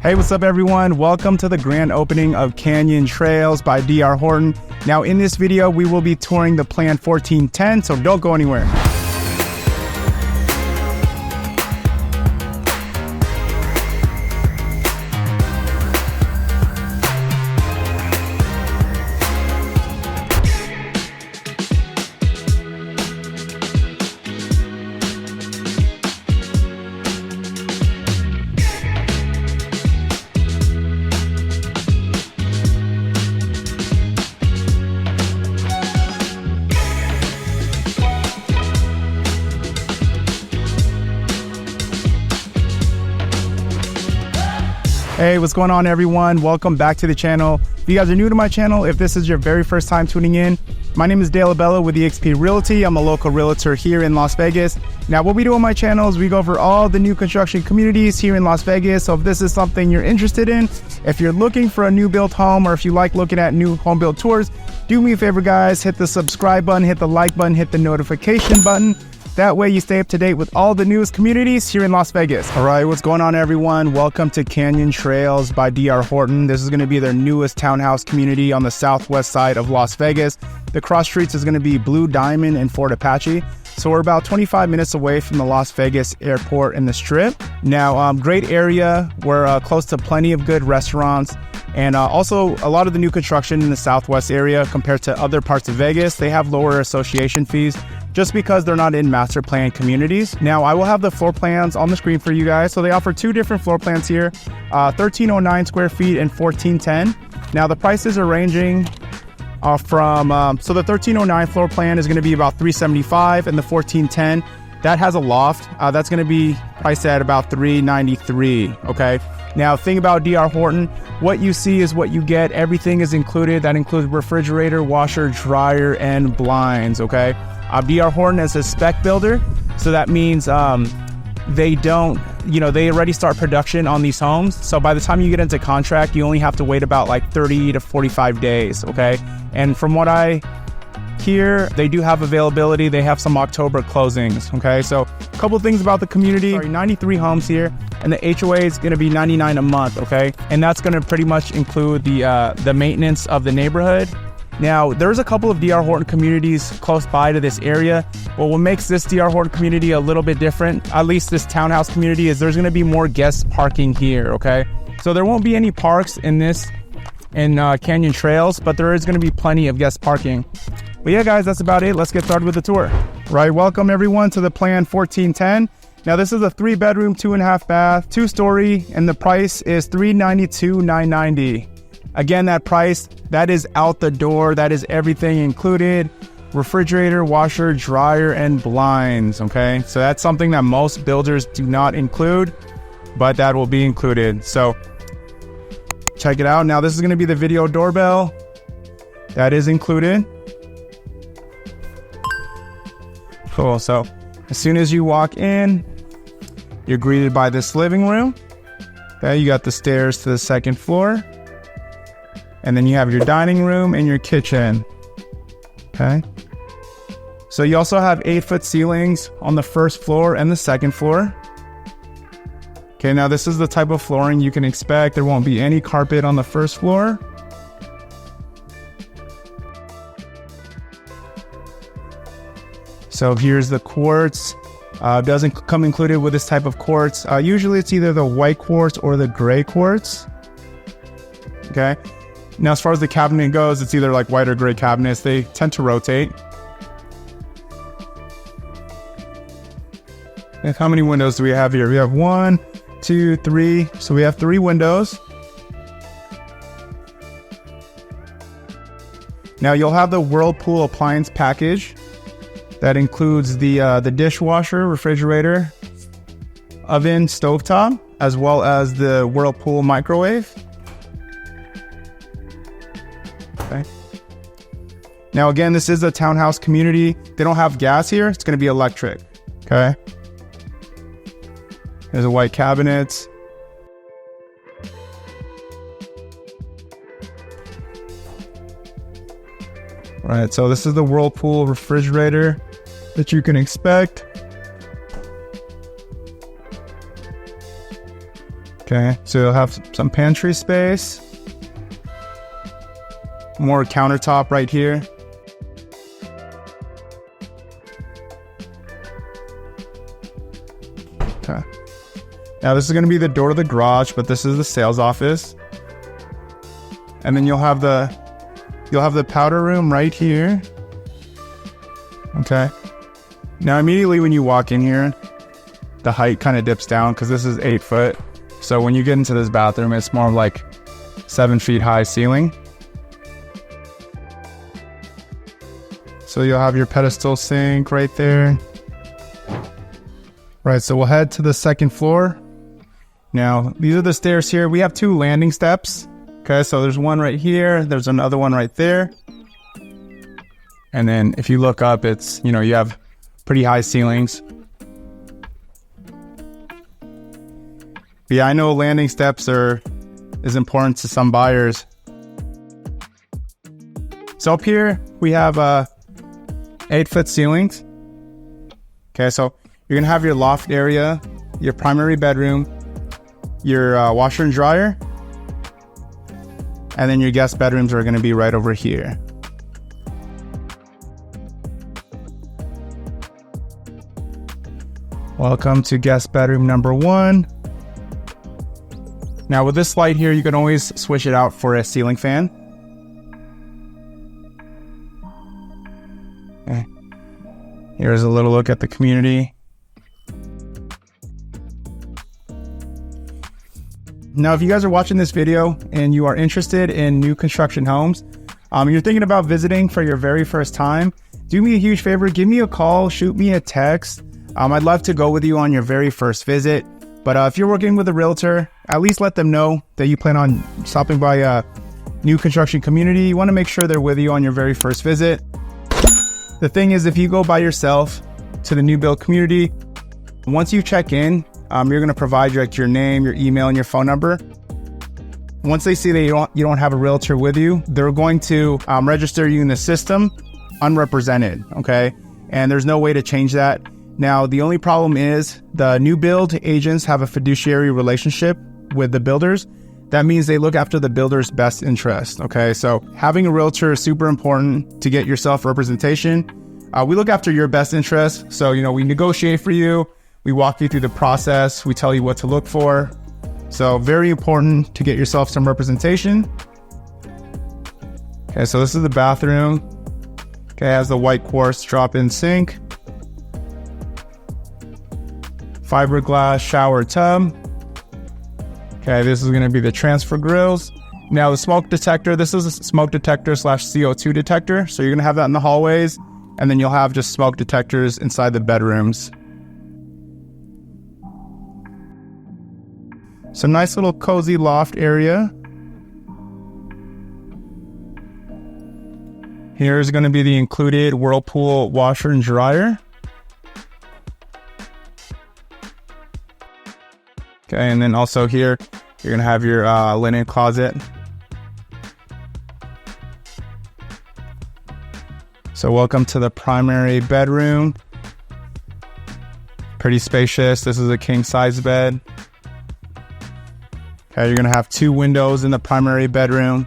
Hey, what's up everyone? Welcome to the grand opening of Canyon Trails by DR Horton. Now in this video, we will be touring the Plan 1410, so don't go anywhere. Hey, what's going on everyone? Welcome back to the channel. If you guys are new to my channel, if this is your very first time tuning in, my name is Abella with eXp Realty. I'm a local realtor here in Las Vegas. Now what we do on my channel is we go over all the new construction communities here in Las Vegas. So if this is something you're interested in, if you're looking for a new built home, or if you like looking at new home build tours, do me a favor guys, hit the subscribe button, hit the like button, hit the notification button. That way you stay up to date with all the newest communities here in Las Vegas. All right, what's going on everyone? Welcome to Canyon Trails by DR Horton. This is gonna be their newest townhouse community on the southwest side of Las Vegas. The cross streets is gonna be Blue Diamond and Fort Apache. So we're about 25 minutes away from the Las Vegas airport and the Strip. Now, great area. We're close to plenty of good restaurants. And also a lot of the new construction in the southwest area compared to other parts of Vegas, they have lower association fees just because they're not in master plan communities. Now I will have the floor plans on the screen for you guys. So they offer two different floor plans here, 1309 square feet and 1410. Now the prices are ranging from, so the 1309 floor plan is gonna be about $375, and the 1410, that has a loft, that's gonna be priced at about $393, okay? Now, thing about DR Horton, what you see is what you get. Everything is included. That includes refrigerator, washer, dryer, and blinds, okay? DR Horton is a spec builder, so that means they don't, they already start production on these homes. So by the time you get into contract, you only have to wait about like 30 to 45 days, okay? And from what I hear, they do have availability. They have some October closings, okay? So a couple things about the community. 93 homes here, and the HOA is gonna be $99 a month, okay? And that's gonna pretty much include the maintenance of the neighborhood. Now, there's a couple of DR Horton communities close by to this area. Well, what makes this DR Horton community a little bit different, at least this townhouse community, is there's gonna be more guest parking here, okay? So there won't be any parks in Canyon Trails, but there is gonna be plenty of guest parking. But yeah, guys, that's about it. Let's get started with the tour. Right, welcome everyone to the Plan 1410. Now this is a 3-bedroom, 2.5 bath, 2-story, and the price is $392,990. Again, that price, that is out the door. That is everything included. Refrigerator, washer, dryer, and blinds, okay? So that's something that most builders do not include, but that will be included. So check it out. Now this is gonna be the video doorbell. That is included. Cool, so as soon as you walk in, you're greeted by this living room. Okay, you got the stairs to the second floor. And then you have your dining room and your kitchen, okay? So you also have 8-foot ceilings on the first floor and the second floor. Okay, now this is the type of flooring you can expect. There won't be any carpet on the first floor. So here's the quartz. Doesn't come included with this type of quartz. Usually it's either the white quartz or the gray quartz, okay? Now, as far as the cabinet goes, it's either like white or gray cabinets. They tend to rotate. And how many windows do we have here? We have 1, 2, 3. So we have 3 windows. Now you'll have the Whirlpool appliance package. That includes the dishwasher, refrigerator, oven, stovetop, as well as the Whirlpool microwave. Okay. Now again, this is a townhouse community. They don't have gas here. It's going to be electric. Okay. There's a white cabinet. All right, so this is the Whirlpool refrigerator that you can expect. Okay, so you'll have some pantry space. More countertop right here. Okay. Now this is going to be the door to the garage, but this is the sales office. And then you'll have the powder room right here. Okay. Now immediately when you walk in here, the height kind of dips down because this is 8 foot. So when you get into this bathroom, it's more like 7 feet high ceiling. So you'll have your pedestal sink right there. Right, so we'll head to the second floor. Now, these are the stairs here. We have 2 landing steps. Okay, so there's one right here. There's another one right there. And then if you look up, it's, you have pretty high ceilings. But yeah, I know landing steps is important to some buyers. So up here, we have 8-foot ceilings. Okay, so you're gonna have your loft area, your primary bedroom, your washer and dryer, and then your guest bedrooms are gonna be right over here. Welcome to guest bedroom number 1. Now with this light here, you can always switch it out for a ceiling fan. Okay. Here's a little look at the community. Now, if you guys are watching this video and you are interested in new construction homes, you're thinking about visiting for your very first time, do me a huge favor, give me a call, shoot me a text. I'd love to go with you on your very first visit. But if you're working with a realtor, at least let them know that you plan on stopping by a new construction community. You want to make sure they're with you on your very first visit. The thing is, if you go by yourself to the new build community, once you check in, you're going to provide your name, your email, and your phone number. Once they see that you don't have a realtor with you, they're going to register you in the system unrepresented, okay? And there's no way to change that. Now, the only problem is the new build agents have a fiduciary relationship with the builders. That means they look after the builder's best interest, okay? So having a realtor is super important to get yourself representation. We look after your best interest. So, we negotiate for you. We walk you through the process. We tell you what to look for. So very important to get yourself some representation. Okay, so this is the bathroom. Okay, it has the white quartz drop-in sink. Fiberglass shower tub. Okay, this is going to be the transfer grills. Now the smoke detector, this is a smoke detector / CO2 detector. So you're going to have that in the hallways, and then you'll have just smoke detectors inside the bedrooms. So nice little cozy loft area. Here's going to be the included Whirlpool washer and dryer. Okay, and then also here, you're going to have your linen closet. So welcome to the primary bedroom. Pretty spacious. This is a king size bed. Okay, you're going to have 2 windows in the primary bedroom.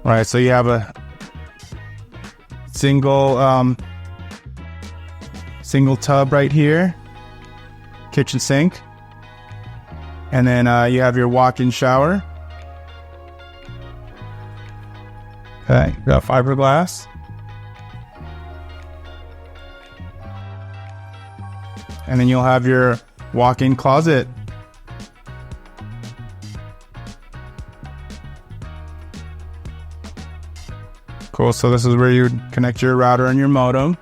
All right, so you have a single tub right here, kitchen sink, and then you have your walk-in shower. Okay, you got fiberglass. And then you'll have your walk-in closet. Cool, so this is where you would connect your router and your modem.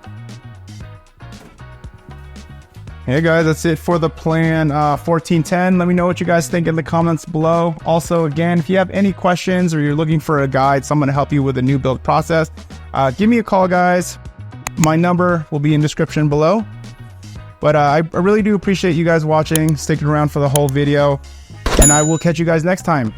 Hey guys, that's it for the plan 1410. Let me know what you guys think in the comments below. Also, again, if you have any questions or you're looking for a guide, someone to help you with the new build process, give me a call, guys. My number will be in the description below. But I really do appreciate you guys watching, sticking around for the whole video, and I will catch you guys next time.